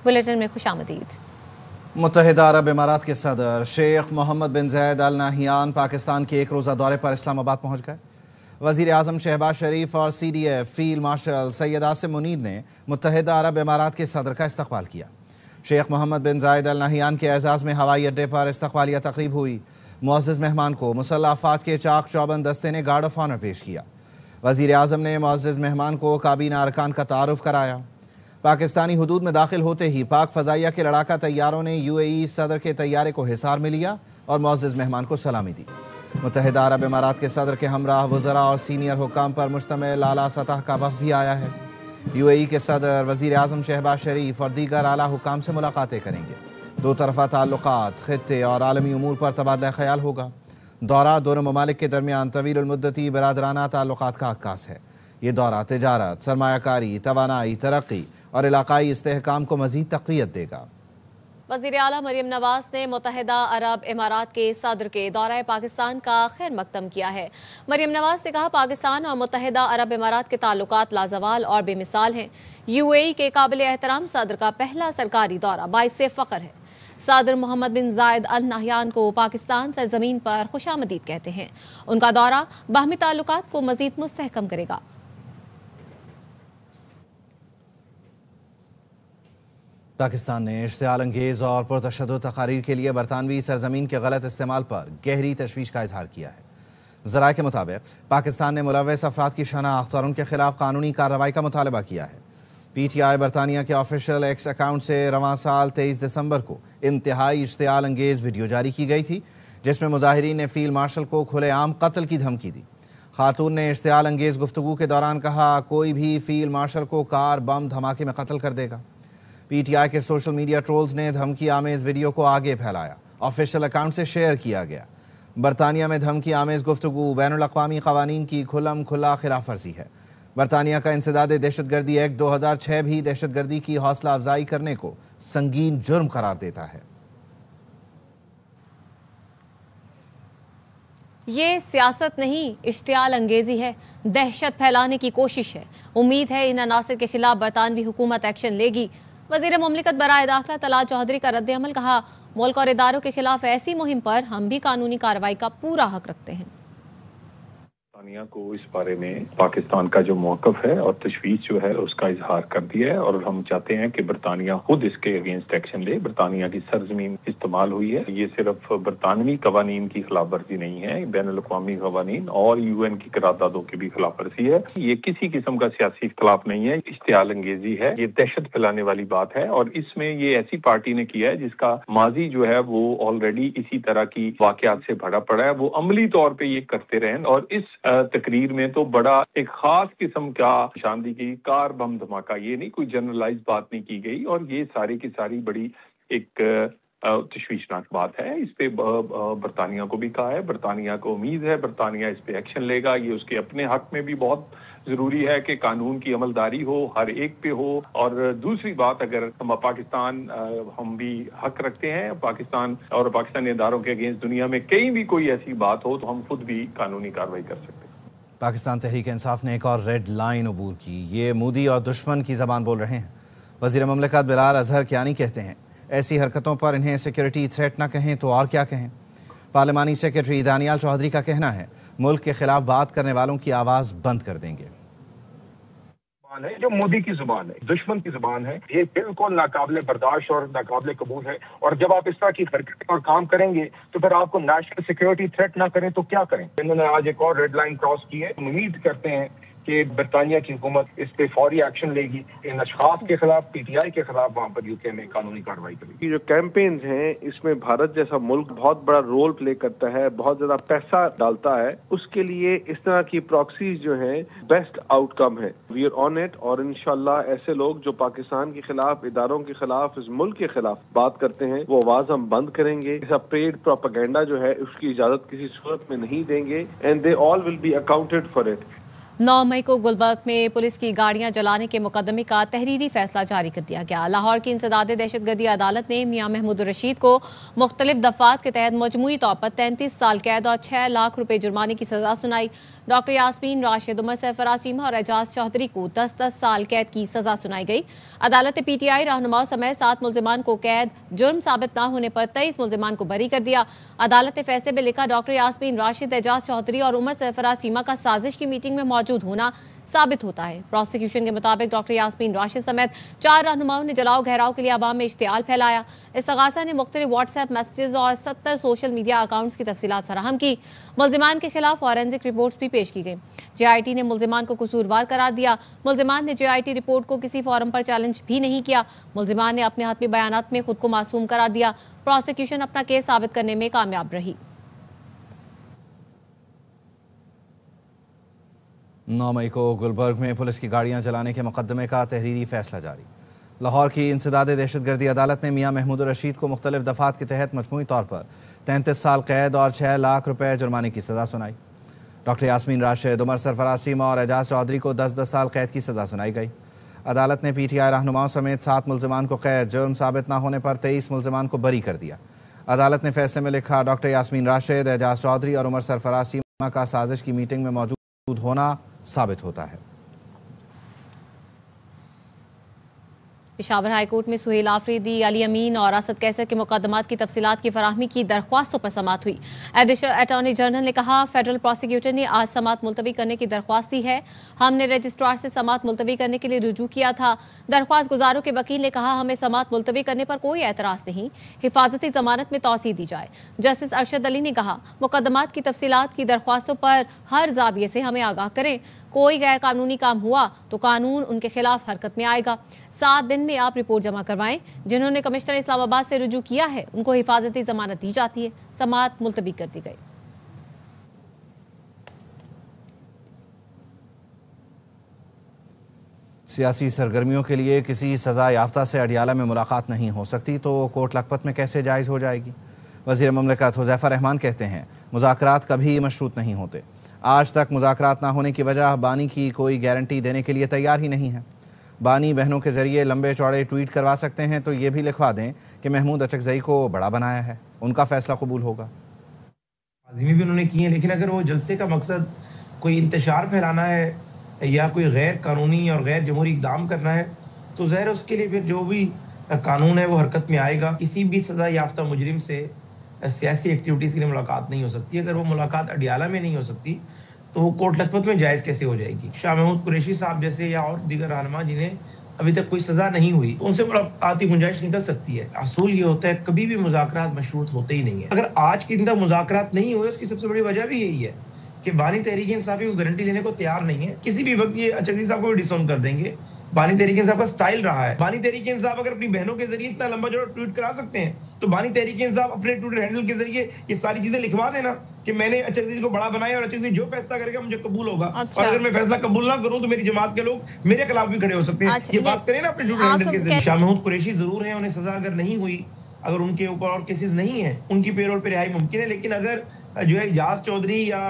Bulletin में खुशामदीद। मुत्तहिदा अरब इमारात के सदर शेख मोहम्मद बिन ज़ायद अल नहयान पाकिस्तान के एक रोज़ा दौरे पर इस्लामाबाद पहुँच गए। वज़ीर आज़म शहबाज शरीफ और CDF field marshal Syed Asim Munir ने मुत्तहिदा अरब इमारात के सदर का इस्तकबाल किया। शेख मोहम्मद बिन ज़ायद अल नहयान के एजाज़ में हवाई अड्डे पर इस्तकबालिया तकरीब हुई। मुअज़्ज़ज़ मेहमान को मुसल्लह अफ़वाज के चाक चौबंद दस्ते ने गार्ड ऑफ ऑनर पेश किया। वज़ीर आज़म ने मुअज़्ज़ज़ मेहमान को काबीना अरकान का तारुफ कराया। पाकिस्तानी हुदूद में दाखिल होते ही पाक फ़ज़ाइया के लड़ाका तैयारों ने UAE सदर के तैयारे को हिसार में लिया और मुअज़्ज़ज़ मेहमान को सलामी दी। मुत्तहिदा अरब इमारात के सदर के हमराह वज़रा और सीनियर हुक्काम पर मुश्तमिल आला सतह का वफ़द भी आया है। UAE के सदर वज़ीर आज़म शहबाज शरीफ और दीगर आला हुक्काम से मुलाकातें करेंगे। दो तरफ़ा ताल्लुक़ात, ख़ित्ते और आलमी उमूर पर तबादला ख़याल होगा। दौरा दोनों ममालिक के दरमियान तवील मुद्दती बरादराना ताल्लुक़ात का अक्कास है। ये दौरा तिजारत, सरमायाकारी, तवानाई, तरक्की और इलाक़ाई इस्तेहकाम को मज़ीद तक़वियत देगा। वज़ीर आला मरियम नवाज ने मुत्तहिदा अरब इमारात के सदर के दौरा पाकिस्तान का खैर मकदम किया है। मरियम नवाज ने कहा, पाकिस्तान और मुत्तहिदा अरब इमारात के ताल्लुकात लाजवाल और बेमिसाल हैं। UAE के काबिल एहतराम सदर का पहला सरकारी दौरा बाइस फ़ख्र है। सदर मोहम्मद बिन ज़ायद अल नहयान को पाकिस्तान सरजमीन पर खुशामदीद कहते हैं। उनका दौरा बाहमी ताल्लुकात को मज़ीद मुस्तहकम करेगा। पाकिस्तान ने इश्तियाल अंगेज़ और पुरतशद्दुद तकारीर के लिए बरतानवी सरजमीन के गलत इस्तेमाल पर गहरी तशवीश का इजहार किया है। ज़राए के मुताबिक पाकिस्तान ने मुलव्वस अफराद की शनाख्त और उनके खिलाफ कानूनी कार्रवाई का मुतालबा किया है। PTI बरतानिया के ऑफिशियल एक्स अकाउंट से रवां साल 23 दिसंबर को इंतहाई इश्तियाल अंगेज़ वीडियो जारी की गई थी, जिसमें मुजाहिरीन ने फील्ड मार्शल को खुलेआम कत्ल की धमकी दी। खातून ने इश्तियाल अंगेज़ गुफ्तगू के दौरान कहा, कोई भी फील्ड मार्शल को कार बम धमाके में कत्ल कर देगा। PTI के सोशल मीडिया ट्रोल्स ने धमकी आमेज़ वीडियो को आगे फैलाया, ऑफिशियल अकाउंट से शेयर किया गया। बरतानिया में धमकी आमेज़ गुफ्तगू बैनुल अक़वामी क़वानीन की खुल्लम खुल्ला खिलाफ वर्जी है। बरतानिया का इंसदाद दहशतगर्दी एक्ट 2006 भी दहशतगर्दी की हौसला अफजाई करने को संगीन जुर्म करार देता है। ये सियासत नहीं, इश्तियाल अंगेजी है, दहशत फैलाने की कोशिश है। उम्मीद है इन अनासिर के खिलाफ बरतानवी हुकूमत एक्शन लेगी। वज़ीर मुमलिकत बराए दाखिला तलात चौधरी का रद्द अमल, कहा, मुल्क और इदारों के खिलाफ ऐसी मुहिम पर हम भी कानूनी कार्रवाई का पूरा हक रखते हैं। बरतानिया को इस बारे में पाकिस्तान का जो मौक़िफ़ है और तशवीश जो है उसका इजहार कर दिया है और हम चाहते हैं कि बरतानिया खुद इसके अगेंस्ट एक्शन ले। बरतानिया की सरजमीन इस्तेमाल हुई है, ये सिर्फ बरतानवी कवानीन की खिलाफ वर्जी नहीं है, बैनुल अक़वामी कवानीन और UN की करारदादों की भी खिलाफ वर्जी है। ये किसी किस्म का सियासी इख्तिलाफ नहीं है, इश्तियाल अंगेजी है, ये दहशत फैलाने वाली बात है। और इसमें ये ऐसी पार्टी ने किया है जिसका माजी जो है वो ऑलरेडी इसी तरह की वाक़यात से भरा पड़ा है, वो अमली तौर पर ये करते रहे। और इस तकरीर में तो बड़ा एक खास किस्म का निशानदी की कार बम धमाका, ये नहीं कोई जनरलाइज बात नहीं की गई। और ये सारी की सारी बड़ी एक तशवीशनाक बात है। इस पे बरतानिया को भी कहा है, बरतानिया को उम्मीद है बरतानिया इस पे एक्शन लेगा। ये उसके अपने हक में भी बहुत जरूरी है कि कानून की अमलदारी हो, हर एक पे हो। और दूसरी बात, अगर हम भी हक रखते हैं पाकिस्तान और पाकिस्तानी इदारों के अगेंस्ट दुनिया में कहीं भी कोई ऐसी बात हो तो हम खुद भी कानूनी कार्रवाई कर सकते हैं। पाकिस्तान तहरीक इंसाफ ने एक और रेड लाइन अबूर की। ये मोदी और दुश्मन की ज़बान बोल रहे हैं। वज़ीर मुमलिकत बिलाल अज़हर कियानी कहते हैं, ऐसी हरकतों पर इन्हें सिक्योरिटी थ्रेट ना कहें तो और क्या कहें। पार्लिमानी सेक्रेटरी दानियाल चौधरी का कहना है, मुल्क के खिलाफ बात करने वालों की आवाज़ बंद कर देंगे। है जो मोदी की जुबान है, दुश्मन की जुबान है, ये बिल्कुल नाकाबिले बर्दाश्त और नाकाबिले कबूल है। और जब आप इस तरह की हरकत और काम करेंगे तो फिर आपको नेशनल सिक्योरिटी थ्रेट ना करें तो क्या करें। इन्होंने आज एक और रेड लाइन क्रॉस की है। उम्मीद करते हैं कि बरतानिया की हुकूमत इस पे फौरी एक्शन लेगी, इन अशखास के खिलाफ, PTI के खिलाफ वहाँ पर UK में कानूनी कार्रवाई करेगी। जो कैंपेन्स हैं इसमें भारत जैसा मुल्क बहुत बड़ा रोल प्ले करता है, बहुत ज्यादा पैसा डालता है। उसके लिए इस तरह की प्रॉक्सीज जो हैं बेस्ट आउटकम है। We are on it. और इंशाल्लाह ऐसे लोग जो पाकिस्तान के खिलाफ, इदारों के खिलाफ, इस मुल्क के खिलाफ बात करते हैं वो आवाज हम बंद करेंगे। ऐसा पेड प्रोपेगेंडा जो है उसकी इजाजत किसी सूरत में नहीं देंगे। And they all will be accounted for it. 9 मई को गुलबर्ग में पुलिस की गाड़ियां जलाने के मुकदमे का तहरीरी फैसला जारी कर दिया गया। लाहौर की इंसदाद दहशतगर्दी अदालत ने मियां महमूद रशीद को मुख्तलिफ दफात के तहत मजमूई तौर पर 33 साल कैद और 6 लाख रुपए जुर्माने की सजा सुनाई। डॉक्टर यास्मीन राशिद, उमर सरफराज चीमा और एजाज चौधरी को 10-10 साल कैद की सजा सुनाई गई। अदालत ने पीटीआई रहनुमाओं समेत 7 मुल्जिमान को कैद जुर्म साबित न होने पर 23 मुल्जिमान को बरी कर दिया। अदालत ने फैसले में लिखा, डॉक्टर यास्मीन राशिद, एजाज चौधरी और उमर सरफराज चीमा का साजिश की मीटिंग में मौजूद होना साबित होता है। प्रोसिक्यूशन के मुताबिक डॉक्टर यास्मीन राशिद समेत 4 रहनुमाओं ने जलाओ घेराव के लिए अवाम में इश्तियाल फैलाया। इस्तगासा ने मुख्तलिफ व्हाट्सएप मैसेजेस और 70 सोशल मीडिया अकाउंट्स की तफसीलात फराहम की। मुल्जिमान के खिलाफ फॉरेंसिक रिपोर्ट्स भी पेश की गई। जेआईटी ने मुल्जिमान को कसूरवार करार दिया। मुल्जिमान ने जेआईटी रिपोर्ट को किसी फोरम पर चैलेंज भी नहीं किया। मुल्जिमान ने अपने हतमी बयानात में खुद को मासूम करार दिया। प्रोसिक्यूशन अपना केस साबित करने में कामयाब रही। 9 मई को गुलबर्ग में पुलिस की गाड़ियां जलाने के मुकदमे का तहरीरी फैसला जारी। लाहौर की इंसदाद दहशतगर्दी अदालत ने मियां महमूद रशीद को मुख्तलिफ दफात के तहत मजमूई तौर पर 33 साल कैद और 6 लाख रुपए जुर्माने की सज़ा सुनाई। डॉक्टर यास्मीन राशिद, उमर सरफराज चीमा और एजाज चौधरी को 10-10 साल कैद की सज़ा सुनाई गई। अदालत ने पीटीआई रहनुमाओं समेत 7 मुल्जिमान को कैद जुर्म साबित न होने पर 23 मुल्जिमान को बरी कर दिया। अदालत ने फैसले में लिखा, डॉक्टर यास्मीन राशिद, एजाज चौधरी और उमर सरफराज चीमा का साजिश की मीटिंग में मौजूद होना साबित होता है। पेशावर हाई कोर्ट में सुहेल आफरीदी, अली अमीन और असद कैसर के मुकदमात की तफसीलात की फराहमी की दरख्वास्तों पर समाअत हुई। एडिशनल अटॉर्नी जनरल ने कहा, फेडरल प्रोसिक्यूटर ने आज समाअत मुलतवी करने की दरख्वास्त दी है। हमने रजिस्ट्रार से समाअत मुलतवी करने के लिए रुजू किया था। दरख्वास्त गुजारों के वकील ने कहा, हमें समाअत मुलतवी करने पर कोई एतराज नहीं, हिफाजती जमानत में तौसीह दी जाए। जस्टिस अरशद अली ने कहा, मुकदमात की तफसीलात की दरख्वास्तों पर हर जाविये से हमें आगाह करें। कोई गैर कानूनी काम हुआ तो कानून उनके खिलाफ हरकत में आएगा। 7 दिन में आप रिपोर्ट जमा करवाएं। जिन्होंने कमिश्नर इस्लामाबाद से रुजू किया है उनको हिफाजती जमानत दी जाती है। समाअत मुलतवी कर दी गई। सियासी सरगर्मियों के लिए किसी सजा याफ्ता से अडियाला में मुलाकात नहीं हो सकती तो कोर्ट लखपत में कैसे जायज़ हो जाएगी। वज़ीर ममलकत हुज़ैफा रहमान कहते हैं, मुज़ाकरात कभी मशरूत नहीं होते। आज तक मुज़ाकरात ना होने की वजह बानी की कोई गारंटी देने के लिए तैयार ही नहीं है। बानी बहनों के जरिए लंबे चौड़े ट्वीट करवा सकते हैं तो ये भी लिखवा दें कि महमूद अचकज़ई को बड़ा बनाया है, उनका फैसला कबूल होगा। भी उन्होंने की है, लेकिन अगर वो जलसे का मकसद कोई इंतशार फैलाना है या कोई गैर कानूनी और गैर जमहूरी इक़दाम करना है तो ज़ाहिर उसके लिए फिर जो भी कानून है वो हरकत में आएगा। किसी भी सज़ा याफ्ता मुजरिम से सियासी एक्टिविटीज़ के लिए मुलाकात नहीं हो सकती। अगर वो मुलाकात अडियाला में नहीं हो सकती तो वो कोर्ट लखपत में जायज़ कैसे हो जाएगी। शाह महमूद कुरैशी साहब जैसे या और दीगर रहनुमा जिन्हें अभी तक कोई सज़ा नहीं हुई तो उनसे मुलाकात की गुंजाइश निकल सकती है। असूल ये होता है कभी भी मुज़ाकरात मशरूत होते ही नहीं है। अगर आज के दिन तक मुज़ाकरात नहीं हुए उसकी सबसे बड़ी वजह भी यही है कि बानी तहरीक इंसाफी को गारंटी लेने को तैयार नहीं है। किसी भी वक्त ये अचकज़ई साहब को भी डिसऑन कर देंगे। बानी तहरीक इंसाफ का स्टाइल रहा है। बानी तहरीक इंसाफ अगर अपनी बहनों के जरिए इतना लंबा चौड़ा ट्वीट करा सकते हैं तो बानी तहरीक इंसाफ अपने ट्विटर हैंडल के जरिए ये सारी चीजें लिखवा देना कि मैंने अचकज़ई को बड़ा बनाया और अचकज़ई जो फैसला करेगा मुझे कबूल होगा। और अगर मैं फैसला कबूल ना करूं तो मेरी जमात के लोग मेरे खिलाफ भी खड़े हो सकते हैं। ये बात करें ना अपने ट्विटर हैंडल के जरिए। शाह महमूद कुरैशी जरूर है, उन्हें सजा अगर नहीं हुई, अगर उनके ऊपर और केसेस नहीं है, उनकी पेरोल पर रिहाई मुमकिन है। लेकिन अगर जो है एजाज चौधरी या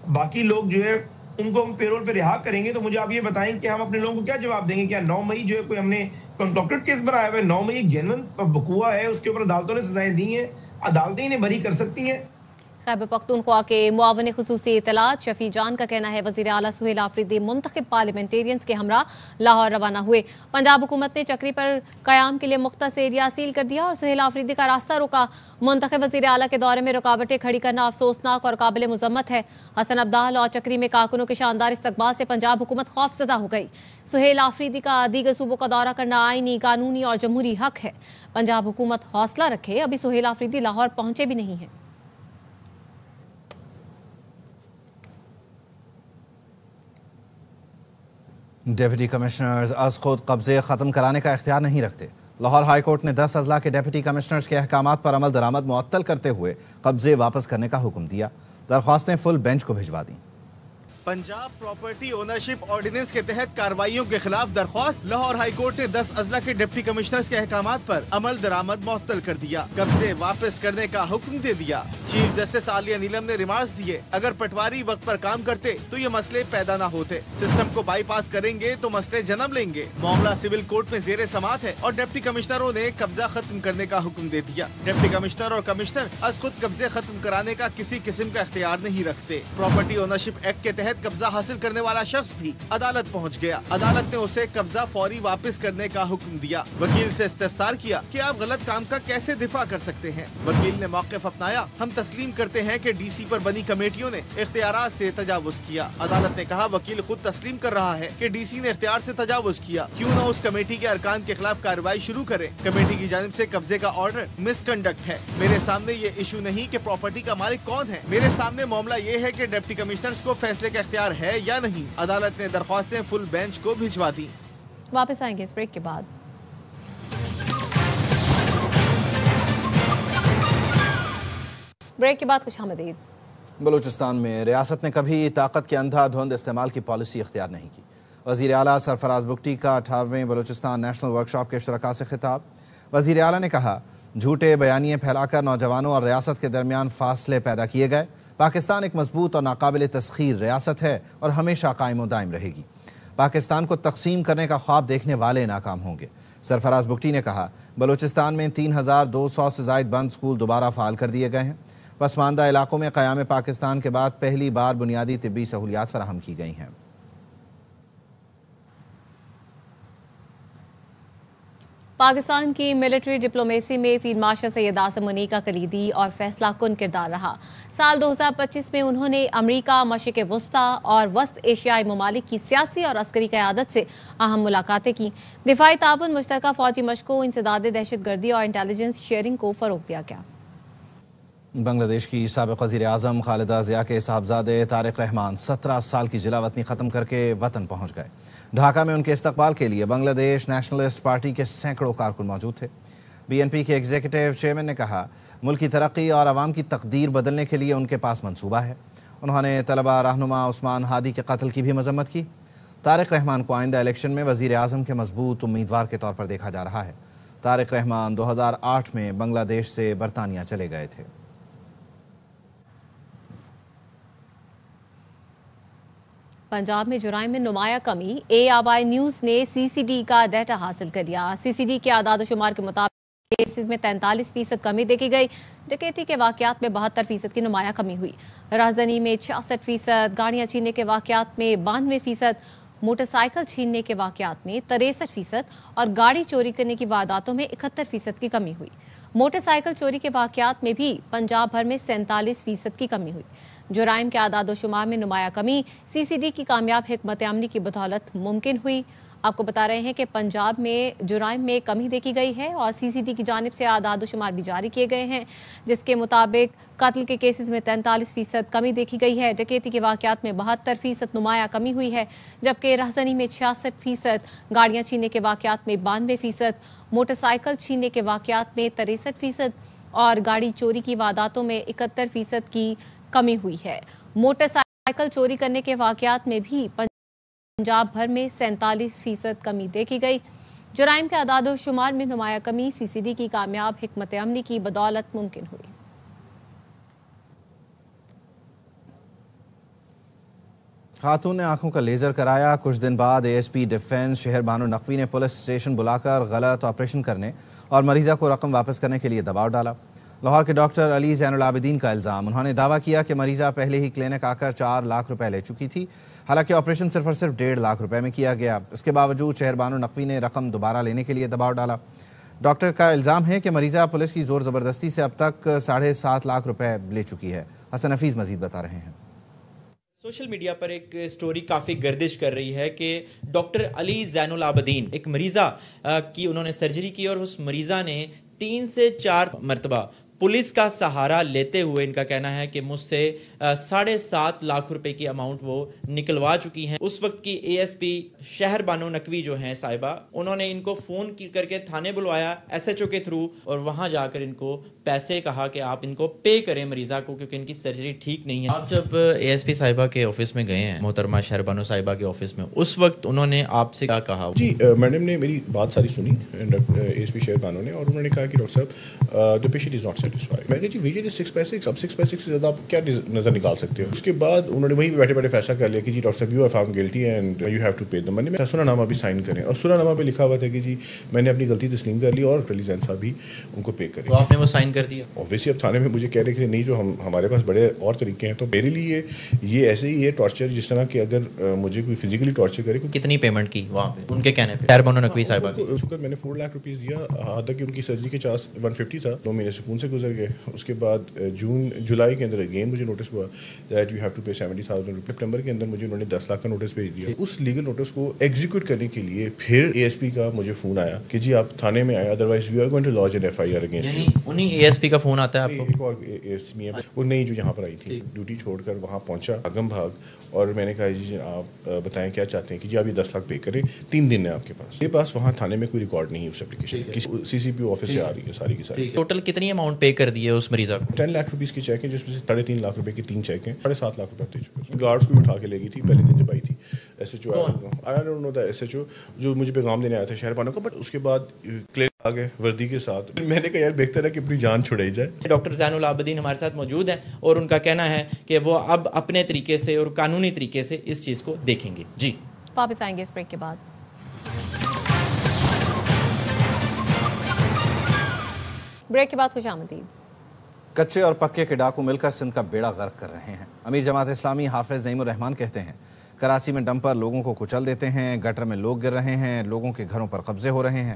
बाकी लोग जो है उनको हम पेरोल पे रिहा करेंगे तो मुझे आप ये बताएं कि हम अपने लोगों को क्या जवाब देंगे। क्या 9 मई जो है कोई हमने कंक्लूडेड केस बनाया हुआ है? 9 मई एक जेन्युइन बकुआ है, उसके ऊपर अदालतों ने सजाएं दी हैं, अदालतें इन्हें बरी कर सकती हैं। खैबर पख्तूनख्वा के मुआवन खुसूसी इतलात शफी जान का कहना है, वज़ीर आला सुहेल आफरीदी मुंतखब पार्लियामेंटेरियंस के हमरा लाहौर रवाना हुए। पंजाब हुकूमत ने चक्री पर कयाम के लिए मुख्तस एरिया सील कर दिया और सुहेल आफरीदी का रास्ता रोका। मुंतखब वज़ीर आला के दौरे में रुकावटें खड़ी करना अफसोसनाक और काबिल मुज़म्मत है। हसन अब्दाल और चक्री में कारकुनों के शानदार इस्तकबाल से पंजाब हुकूमत खौफज़दा हो गई। सुहेल आफरीदी का दीगर सूबों का दौरा करना आईनी, कानूनी और जमहूरी हक है। पंजाब हुकूमत हौसला रखे, अभी सुहेल आफरीदी लाहौर पहुंचे भी नहीं है। डिप्टी कमिश्नर्स अज खुद कब्जे ख़त्म कराने का इख्तियार नहीं रखते। लाहौर हाई कोर्ट ने 10 अजला के डिप्टी कमिश्नर्स के अहकामात पर अमल दरामद मुअत्तल करते हुए कब्जे वापस करने का हुक्म दिया। दरख्वास्तें फुल बेंच को भिजवा दी। पंजाब प्रॉपर्टी ओनरशिप ऑर्डिनेंस के तहत कार्रवाइयों के खिलाफ दरख्वास्त। लाहौर हाई कोर्ट ने 10 अजला के डिप्टी कमिश्नर्स के अहकामात पर अमल दरामद मुअत्तल कर दिया, कब्जे वापस करने का हुक्म दे दिया। चीफ जस्टिस आलिया नीलम ने रिमार्क्स दिए, अगर पटवारी वक्त पर काम करते तो ये मसले पैदा न होते। सिस्टम को बाईपास करेंगे तो मसले जन्म लेंगे। मामला सिविल कोर्ट में जेर समाअत है और डिप्टी कमिश्नरों ने कब्जा खत्म करने का हुक्म दे दिया। डिप्टी कमिश्नर और कमिश्नर अज खुद कब्जे खत्म कराने का किसी किस्म का इख्तियार नहीं रखते। प्रॉपर्टी ओनरशिप एक्ट के तहत तहत कब्जा हासिल करने वाला शख्स भी अदालत पहुंच गया। अदालत ने उसे कब्जा फौरी वापस करने का हुक्म दिया। वकील से इस्तिफसार किया कि आप गलत काम का कैसे दिफा कर सकते हैं। वकील ने मौक़िफ़ अपनाया, हम तस्लीम करते हैं कि डीसी पर बनी कमेटियों ने इख्तियारात से तजावुज किया। अदालत ने कहा, वकील खुद तस्लीम कर रहा है कि डीसी ने इख्तियार से तजावुज किया, क्यों न उस कमेटी के अरकान के खिलाफ कार्रवाई शुरू करे। कमेटी की जानिब से कब्जे का ऑर्डर मिसकंडक्ट है। मेरे सामने ये इशू नहीं कि प्रॉपर्टी का मालिक कौन है, मेरे सामने मामला ये है कि डिप्टी कमिश्नर्स को फैसले का इख्तियार है या नहीं। अदालत ने दरख्वास्तें फुल बेंच को भिजवा दी। वापस आएंगे इस ब्रेक के बाद। ब्रेक के बाद खुश आमदीद। बलूचिस्तान में रियासत ने कभी ताकत के अंधाधुंध इस्तेमाल की पॉलिसी इख्तियार नहीं की। वज़ीर आला सरफराज बुगटी का 18वें बलूचिस्तान नेशनल वर्कशॉप के शुरका से खिताब। वज़ीर आला ने कहा, झूठे बयानिए फैलाकर नौजवानों और रियासत के दरमियान फासले पैदा किए गए। पाकिस्तान एक मजबूत और नाकाबिल तस्खीर रियासत है और हमेशा कायम दायम रहेगी। पाकिस्तान को तकसीम करने का ख्वाब देखने वाले नाकाम होंगे। सरफराज बुगटी ने कहा, बलूचिस्तान में 3200 से ज़ायद बंद स्कूल दोबारा फ़ाल कर दिए गए हैं। पसमानदा इलाकों में क़याम पाकिस्तान के बाद पहली बार बुनियादी तिब्बी सहूलियात फराहम की गई हैं। पाकिस्तान की मिलिट्री डिप्लोमेसी में फील्ड मार्शल सैयद आसिम मुनी का कलीदी और फैसला कुन किरदार रहा। साल 2025 में उन्होंने अमरीका, मशरिक़ वस्ता और वस्त एशियाई ममालिक की सियासी और अस्करी क़यादत से अहम मुलाकातें की। दिफाई ताउन, मुश्तरका फ़ौजी मशकों, इंसदाद दहशतगर्दी और इंटेलिजेंस शेयरिंग को फ़रोग़ दिया गया। बांग्लादेश की साबिक़ वज़ीर आज़म खालिदा ज़िया के साहबजादे तारिक रहमान 17 साल की जिला वतनी ख़त्म करके वतन पहुँच गए। ढाका में उनके इस्तकबाल के लिए बांग्लादेश नेशनलिस्ट पार्टी के सैकड़ों कारकुन मौजूद थे। BNP के एग्जीक्यूटिव चेयरमैन ने कहा, मुल्क की तरक्की और आवाम की तकदीर बदलने के लिए उनके पास मंसूबा है। उन्होंने तलबा रहनुमा उस्मान हादी के कत्ल की भी मजम्मत की। तारिक रहमान को आइंदा इलेक्शन में वज़ीर आज़म के मजबूत उम्मीदवार के तौर पर देखा जा रहा है। तारिक रहमान 2008 में बांग्लादेश से बरतानिया चले गए थे। पंजाब में जुराइम में नुमाया कमी। ARY न्यूज़ ने CCD का डाटा हासिल कर लिया। CCD के आदाद शुमार के मुताबिक केसेस में 43% कमी देखी गई। डकैती के वाक़यात में 72% की नुमाया कमी हुई। राजधानी में 66%, गाड़ियाँ छीनने के वाक़यात में 92%, मोटरसाइकिल छीनने के वाक़यात में 63% और गाड़ी चोरी करने की वारदातों में 71% की कमी हुई। मोटरसाइकिल चोरी के वाक़यात में भी पंजाब भर में 47% की कमी हुई। जुराइम के आदाद शुमार में नुमाया कमी CCD की कामयाब हिकमत अमली की बदौलत मुमकिन हुई। आपको बता रहे हैं कि पंजाब में जुराइम में कमी देखी गई है और CCD की जानिब से आदाद शुमार भी जारी किए गए हैं, जिसके मुताबिक कत्ल के केसेस में 43% कमी देखी गई है। डकैती के वाक़यात में 72% नुमाया कमी हुई है, जबकि राजधानी में 66%, गाड़ियाँ छीनने के वाक़यात में 92%, मोटरसाइकिल छीनने के वाक़यात में 63% और गाड़ी चोरी की वारदातों में 71% की कमी हुई है। मोटरसाइकिल चोरी करने के वाक़यात में भी पंजाब भर में 47% कमी देखी गई। जुराइम के आदाद शुमार में नुमाया कमी CCD की कामयाब हिकमत अमली की बदौलत मुमकिन हुई। खातून ने आंखों का लेजर कराया। कुछ दिन बाद ASP डिफेंस शहर बानो नकवी ने पुलिस स्टेशन बुलाकर गलत ऑपरेशन करने और मरीजा को रकम वापस करने के लिए दबाव डाला। लाहौर के डॉक्टर अली ज़ैनुल आबिदीन का इल्ज़ाम। उन्होंने दावा किया कि मरीज़ा पहले ही क्लिनिक आकर 4 लाख रुपए ले चुकी थी, हालांकि ऑपरेशन सिर्फ और सिर्फ 1.5 लाख रुपए में किया गया। इसके बावजूद शहर बानो नकवी ने रकम दोबारा लेने के लिए दबाव डाला। डॉक्टर का इल्ज़ाम है कि मरीज़ा पुलिस की ज़ोर ज़बरदस्ती से अब तक 7.5 लाख रुपए ले चुकी है। हसन हफीज़ मजीद बता रहे हैं। सोशल मीडिया पर एक स्टोरी काफ़ी गर्दिश कर रही है कि डॉक्टर अली ज़ैनुल आबिदीन एक मरीज़ा की उन्होंने सर्जरी की और उस मरीज़ा ने 3 से 4 मरतबा पुलिस का सहारा लेते हुए इनका कहना है कि मुझसे 7.5 लाख रुपए की अमाउंट वो निकलवा चुकी हैं। उस वक्त की ASP शहर बानो नकवी जो हैं साहिबा, उन्होंने इनको फ़ोन करके थाने बुलवाया SHO के थ्रू और वहाँ जाकर इनको पैसे कहा कि आप इनको पे करें मरीज़ा को, क्योंकि इनकी सर्जरी ठीक नहीं है। आप जब ASP साहिबा के ऑफिस में गए हैं, मोहतरमा शहर बानो साहिबा के ऑफिस में, उस वक्त उन्होंने आपसे क्या कहा? जी, मैडम ने मेरी बात सारी सुनी ASP शहर बानो ने, और उन्होंने कहा कि डॉक्टर साहब the patient is not set. satisfied. میں کہا جی ویجن 6 by 6 اب 6 by 6 سے زیادہ آپ کیا نظر نکال سکتے ہو. اس کے بعد انہوں نے وہیں بیٹھے بیٹھے فیصلہ کر لیا کہ جی ڈاکٹر صاحب you are found guilty and you have to pay the money. میں سنا نامہ بھی سائن کریں اور سنا نامہ پہ لکھا ہوا تھا کہ جی میں نے اپنی غلطی تسلیم کر لی اور علی زین صاحب بھی ان کو پے کریں. تو آپ نے وہ سائن کر دیا؟ اوبیسلی اب تھانے میں مجھے کہہ رہے کہ نہیں جو ہمارے پاس بڑے اور طریقے ہیں. تو میرے لیے یہ ایسے ہی ہے ٹارچر جس طرح کہ اگر مجھے کوئی فزیکلی ٹارچر کرے. کتنی پیمنٹ کی وہاں پہ ان کے کہنے پہ؟ خیر بانو نقوی صاحبہ کی اس وقت میں نے 4 لاکھ روپیز دیا. حتیٰ کہ ان کی سرجری کے چارج 150 تھا. 2 مہینے سکون سے گزر گئے. اس کے بعد جولائی کے اندر اگین مجھے نوٹس ہوا that you have to pay 70,000 روپے. سپٹمبر کے اندر مجھے انہوں نے 10 لاکھ کا نوٹس بھیج دیا. اس لیگل نوٹس کو ایگزیکیوٹ کرنے کے لیے پھر ASP کا مجھے فون آیا کہ جی آپ تھانے میں آئے otherwise you are going to lodge an FIR against you. انہیں ASP کا فون آتا ہے آپ کو؟ ایک اور ASP ہے وہ نئی جو یہاں پر آئی تھی, ڈیوٹی چھوڑ کر وہاں پہنچا بھاگم بھاگ. اور میں نے کہا جی آپ بتائیں کیا چاہتے ہیں کہ جی آپ یہ 10 لاکھ پے کریں. 3 دن ہے آپ کے پاس. میرے پاس وہاں تھانے میں کوئی ریکارڈ نہیں ہے اس اپلیکیشن. CCPO آفس سے آ رہی ہے ساری کی ساری. ٹوٹل کتنی اماؤنٹ پے کر دی ہے اس مریضہ کو؟ 10 لاکھ روپیز کی چیک ہے جس میں سے 3.5 لاکھ روپے کی 3 چیک ہیں. 7.5 لاکھ روپے دے چکے. گارڈس کو بھی اٹھا کے لے گئی تھی پہلے دن جب آئی تھی. SHO I don't know the SHO جو مجھے پیغام دینے آیا تھا شہر بانو کا. بٹ اس کے بعد کلیئر آ گئے وردی کے ساتھ. میں نے کہا یار بہتر ہے کہ اپنی جان چھڑائی جائے. ڈاکٹر زین العابدین ہمارے ساتھ موجود ہیں اور ان کا کہنا ہے کہ وہ اب اپنے طریقے سے اور قانونی طریقے سے اس چیز کو دیکھیں گے. جی واپس آئیں گے اس بریک کے بعد. بریک کے بعد خوش آمدید. کچے اور پکے کے ڈاکو مل کر سندھ کا بیڑا غرق کر رہے ہیں. امیر جماعت اسلامی حافظ نعیم الرحمان کہتے ہیں کراچی میں ڈمپر لوگوں کو کچل دیتے ہیں, گٹر میں لوگ گر رہے ہیں, لوگوں کے گھروں پر قبضے ہو رہے ہیں,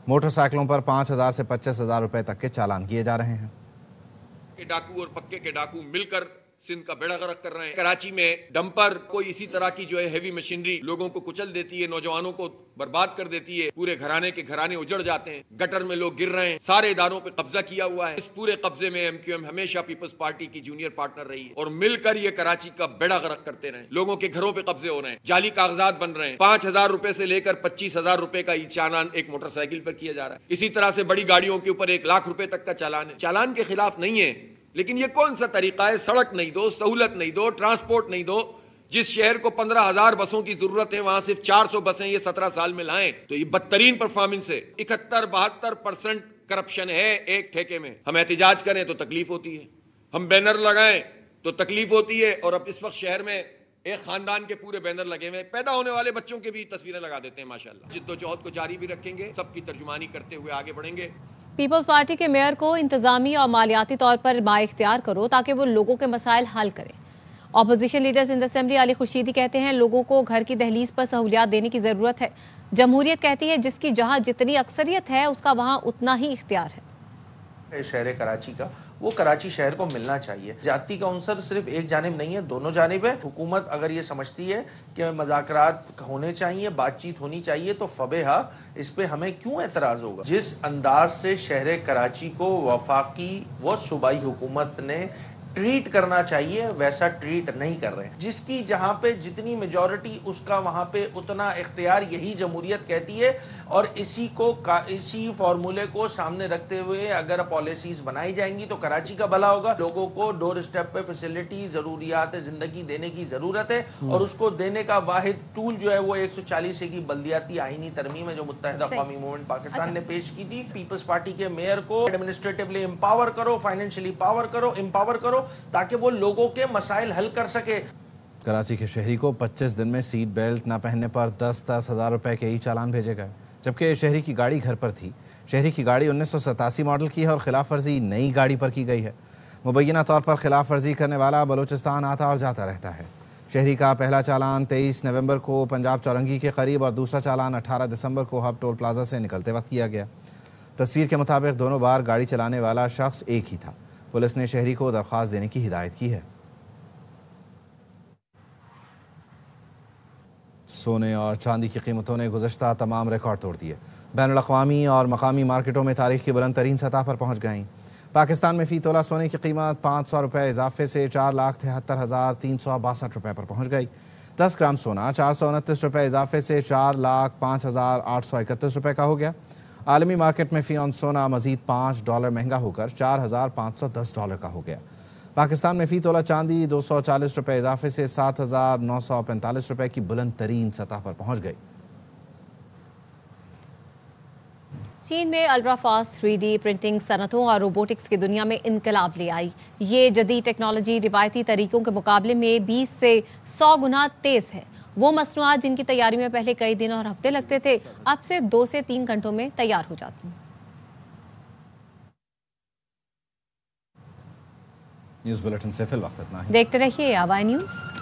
موٹر سائیکلوں پر 5,000 سے 25,000 روپے تک کے چالان کیے جا رہے ہیں. ڈاکو اور پکے کے ڈاکو مل کر سندھ کا بیڑا غرق کر رہے ہیں. کراچی میں ڈمپر کوئی اسی طرح کی جو ہے ہیوی مشینری لوگوں کو کچل دیتی ہے, نوجوانوں کو برباد کر دیتی ہے, پورے گھرانے کے گھرانے اجڑ جاتے ہیں, گٹر میں لوگ گر رہے ہیں, سارے اداروں پہ قبضہ کیا ہوا ہے. اس پورے قبضے میں MQM ہمیشہ پیپلز پارٹی کی جونیئر پارٹنر رہی ہے اور مل کر یہ کراچی کا بیڑا غرق کرتے رہے. لوگوں کے گھروں پہ قبضے ہو رہے ہیں, جعلی کاغذات بن رہے ہیں, 5,000 روپے سے لے کر 25,000 روپے کا چالان ایک موٹر سائیکل پر کیا جا رہا ہے. اسی طرح سے بڑی گاڑیوں کے اوپر 1 لاکھ روپے تک کا چالان ہے. چالان کے خلاف نہیں ہے, لیکن یہ کون سا طریقہ ہے؟ سڑک نہیں دو, سہولت نہیں دو, ٹرانسپورٹ نہیں دو. جس شہر کو 15,000 بسوں کی ضرورت ہے وہاں صرف 400 بسیں یہ 17 سال میں لائیں, تو یہ بدترین پرفارمنس ہے. 71-72% کرپشن ہے ایک ٹھیکے میں. ہم احتجاج کریں تو تکلیف ہوتی ہے, ہم بینر لگائیں تو تکلیف ہوتی ہے. اور اب اس وقت شہر میں ایک خاندان کے پورے بینر لگے ہوئے, پیدا ہونے والے بچوں کے بھی تصویریں لگا دیتے ہیں. ماشاءاللہ جد و جہد کو جاری بھی رکھیں گے, سب کی ترجمانی کرتے ہوئے آگے بڑھیں گے. پیپلز پارٹی کے میئر کو انتظامی اور مالیاتی طور پر بااختیار کرو تاکہ وہ لوگوں کے مسائل حل کریں. اپوزیشن لیڈر سندھ اسمبلی علی خورشیدی کہتے ہیں لوگوں کو گھر کی دہلیز پر سہولیات دینے کی ضرورت ہے. جمہوریت کہتی ہے جس کی جہاں جتنی اکثریت ہے اس کا وہاں اتنا ہی اختیار ہے. شہر کراچی کا وہ کراچی شہر کو ملنا چاہیے. زیادتی کا عنصر صرف ایک جانب نہیں ہے, دونوں جانب ہے. حکومت اگر یہ سمجھتی ہے کہ مذاکرات ہونے چاہیے, بات چیت ہونی چاہیے, تو فبیہا اس پہ ہمیں کیوں اعتراض ہوگا. جس انداز سے شہر کراچی کو وفاقی و صوبائی حکومت نے ٹریٹ کرنا چاہیے ویسا ٹریٹ نہیں کر رہے ہیں. جس کی جہاں پہ جتنی میجورٹی اس کا وہاں پہ اتنا اختیار, یہی جمہوریت کہتی ہے. اور اسی فارمولے کو سامنے رکھتے ہوئے اگر پالیسیز بنائی جائیں گی تو کراچی کا بھلا ہوگا. لوگوں کو ڈور اسٹیپ پہ فیسلٹی, ضروریات زندگی دینے کی ضرورت ہے, اور اس کو دینے کا واحد ٹول جو ہے وہ 140 کی بلدیاتی آئینی ترمیم ہے جو متحدہ قومی موومنٹ پاکستان نے پیش کی تھی. پیپلز پارٹی کے میئر کو ایڈمنسٹریٹولی امپاور کرو, فائنینشلی امپاور کرو تاکہ وہ لوگوں کے مسائل حل کر سکے. کراچی کے شہری کو 25 دن میں سیٹ بیلٹ نہ پہننے پر 10,000 روپے کے ہی چالان بھیجے گئے, جبکہ شہری کی گاڑی گھر پر تھی. شہری کی گاڑی 1987 ماڈل کی ہے اور خلاف ورزی نئی گاڑی پر کی گئی ہے. مبینہ طور پر خلاف ورزی کرنے والا بلوچستان آتا اور جاتا رہتا ہے. شہری کا پہلا چالان 23 نومبر کو پنجاب چورنگی کے قریب اور دوسرا چالان 18 دسمبر کو ہب ٹول پلازا سے نکلتے وقت کیا گیا. تصویر کے مطابق دونوں بار گاڑی چلانے والا شخص ایک ہی تھا. پولیس نے شہری کو درخواست دینے کی ہدایت کی ہے. سونے اور چاندی کی قیمتوں نے گزشتہ تمام ریکارڈ توڑ دیے. بین الاقوامی اور مقامی مارکیٹوں میں تاریخ کی بلند ترین سطح پر پہنچ گئیں. پاکستان میں فی تولہ سونے کی قیمت 500 روپے اضافے سے 4,73,362 روپے پر پہنچ گئی. 10 گرام سونا 429 روپے اضافے سے 4,05,831 روپے کا ہو گیا. عالمی مارکیٹ میں فی اونس سونا مزید $5 مہنگا ہو کر $4,510 کا ہو گیا. پاکستان میں فی تولہ چاندی 240 روپے اضافے سے 7,945 روپے کی بلند ترین سطح پر پہنچ گئی. चीन में अल्ट्रा फास्ट 3D प्रिंटिंग सनतों और रोबोटिक्स की दुनिया में इनकलाब ले आई। ये जदीद टेक्नोलॉजी रिवायती तरीकों के मुकाबले में 20 से 100 गुना तेज है। वो मसनूआत जिनकी तैयारी में पहले कई दिन और हफ्ते लगते थे, अब सिर्फ 2 से 3 घंटों में तैयार हो जाती हैं। न्यूज़ बुलेटिन से फिल वक्त इतना ही। देखते रहिए आवाज़ न्यूज़।